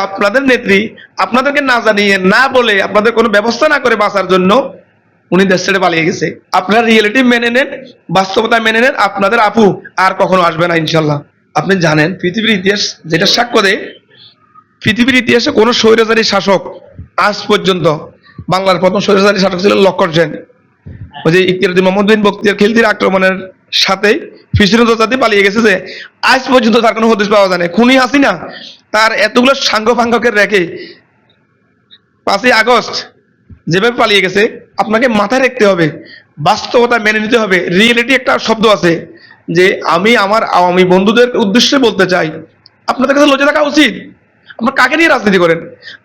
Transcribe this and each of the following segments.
আপনাদের নেত্রী আপনাদেরকে না জানিয়ে না বলে আপনাদের কোনো ব্যবস্থা না করে বাঁচার জন্য উনি দেশ ছেড়ে পালিয়ে গেছে। আপনারা রিয়েলিটি মেনে নেন, বাস্তবতা মেনে নেন, আপনাদের আপু আর কখনো আসবে না ইনশাল্লাহ। আপনি জানেন পৃথিবীর ইতিহাস যেটা সাক্ষ্য দেয়, পৃথিবীর ইতিহাসে কোনো স্বৈরাচারী শাসক আজ পর্যন্ত, বাংলার প্রথম স্বৈরাচারী শাসক ছিলেন লক্ষণ সেন। ওই যে ইকরামুদ্দিন মোহাম্মদ বিন বখতিয়ার খিলজির আক্রমণের সাথে ফিসিনতো জাতি পালিয়ে গেছে, যে আজ পর্যন্ত তার কোনো হদিস পাওয়া যায় না। খুনি হাসিনা তার এতগুলো সাঙ্গ ফাঙ্গকে রেখে 5ই আগস্ট যেভাবে পালিয়ে গেছে, আপনাকে মাথায় রাখতে হবে, বাস্তবতা মেনে নিতে হবে। রিয়েলিটি একটা শব্দ আছে, যে আমি আমার আওয়ামী বন্ধুদের উদ্দেশ্যে বলতে চাই, আপনাদের কাছে লজ্জা থাকা উচিত। আপনার কাকে নিয়ে রাজনীতি করেন?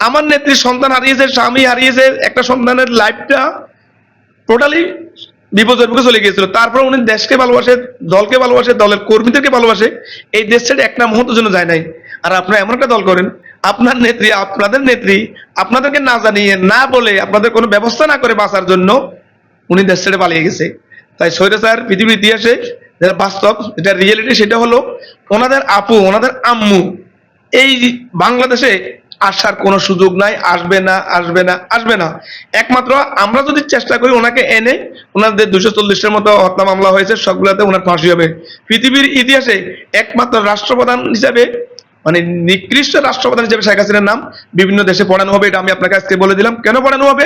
আমার নেত্রীর সন্তান হারিয়েছে, স্বামী হারিয়েছে, একটা সন্তানের লাইফটা টোটালি বিপদের মুখে চলে গিয়েছিল। তারপর উনি দেশকে ভালোবাসে, দলকে ভালোবাসে, দলের কর্মীদেরকে ভালোবাসে, এই দেশ ছেড়ে একটা মুহূর্তের জন্য যায় নাই। আর আপনারা এমন একটা দল করেন, আপনার নেত্রী আপনাদের নেত্রী আপনাদেরকে না জানিয়ে না বলে আপনাদের কোনো ব্যবস্থা না করে বাঁচার জন্য উনি দেশ ছেড়ে পালিয়ে গেছে। তাই স্বৈরাচার পৃথিবীর ইতিহাসে যেটা বাস্তব, যেটা রিয়েলিটি, সেটা হলো ওনাদের আপু, ওনাদের আম্মু এই বাংলাদেশে আসার কোনো সুযোগ নাই, আসবে না, আসবে না, আসবে না। একমাত্র আমরা যদি চেষ্টা করি ওনাকে এনে, ওনাদের 240টার মতো হত্যা মামলা হয়েছে, সবগুলোতে ওনার ফাঁসি হবে। পৃথিবীর ইতিহাসে একমাত্র রাষ্ট্রপ্রধান হিসাবে, মানে নিকৃষ্ট রাষ্ট্রপ্রধান হিসেবে শেখ হাসিনার নাম বিভিন্ন দেশে পড়ানো হবে। এটা আমি আপনাকে আজকে বলে দিলাম। কেন পড়ানো হবে?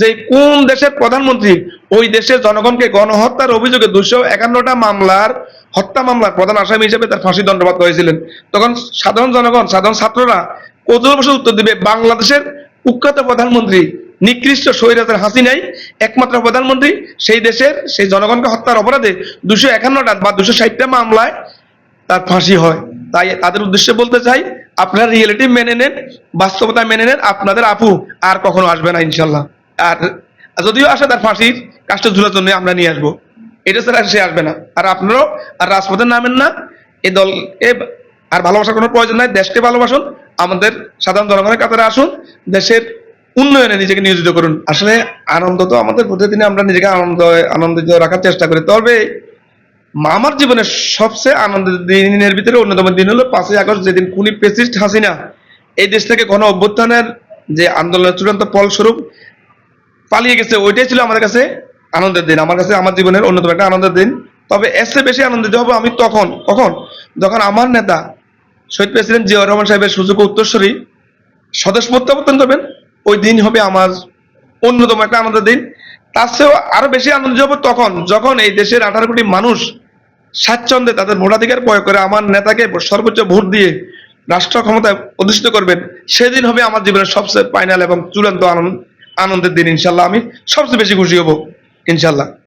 যে কোন দেশের প্রধানমন্ত্রী ওই দেশের জনগণকে গণহত্যার অভিযোগে 251টা মামলার, হত্যা মামলার প্রধান আসামি হিসেবে তার ফাঁসি দণ্ডপ্রাপ্ত হয়েছিলেন, তখন সাধারণ জনগণ, সাধারণ ছাত্ররা কৌতূহল বসে উত্তর দিবে, বাংলাদেশের কুখ্যাত প্রধানমন্ত্রী নিকৃষ্ট স্বৈরাচার হাসিনাই একমাত্র প্রধানমন্ত্রী, সেই দেশের সেই জনগণকে হত্যার অপরাধে 251টা বা 260টা মামলায় তার ফাঁসি হয়। তাই তাদের উদ্দেশ্যে বলতে চাই, আপনারা রিয়েলিটি মেনে নেন, বাস্তবতা মেনে নেন, আপনাদের আপু আর কখনো আসবে না ইনশাল্লাহ। আর যদিও আসে, তার ফাঁসির কাজটা ঝুলার জন্য আমরা নিয়ে আসবো, এটা ছাড়া সে আসবে না। আর আপনারাও আর রাজপথে নামেন না, এই দলকে আর ভালোবাসার কোনো প্রয়োজন নাই। দেশকে ভালোবাসুন, আমাদের সাধারণ জনগণের কাতারে আসুন, দেশের উন্নয়নে নিজেকে নিয়োজিত করুন। আসলে আনন্দ তো আমাদের প্রতিদিনে আমরা নিজেকে আনন্দিত রাখার চেষ্টা করি। তবে আমার জীবনের সবচেয়ে আনন্দের দিনের ভিতরে অন্যতম দিন হলো 5ই আগস্ট, যেদিন খুনি ফ্যাসিস্ট হাসিনা এই দেশ থেকে গণ অভ্যুত্থানের যে আন্দোলনের চূড়ান্ত ফলস্বরূপ পালিয়ে গেছে, ওইটাই ছিল আমাদের কাছে আনন্দের দিন। আমার কাছে আমার জীবনের অন্যতম একটা আনন্দের দিন। তবে এর চেয়ে বেশি আনন্দিত হব আমি কখন যখন আমার নেতা শহীদ প্রেসিডেন্ট জিয়াউর রহমান সাহেবের সুযোগ্য উত্তরসূরি স্বদেশ প্রত্যাবর্তন করবেন। ওই দিন হবে আমার অন্যতম একটা আনন্দের দিন। তার চেয়েও আরো বেশি আনন্দিত হব তখন, যখন এই দেশের 18 কোটি মানুষ স্বাচ্ছন্দ্যে তাদের ভোটাধিকার প্রয়োগ করে আমার নেতাকে সর্বোচ্চ ভোট দিয়ে রাষ্ট্র ক্ষমতায় অধিষ্ঠিত করবেন। সেদিন হবে আমার জীবনের সবচেয়ে ফাইনাল এবং চূড়ান্ত আনন্দের দিন। ইনশাল্লাহ আমি সবচেয়ে বেশি খুশি হব ইনশাল্লাহ।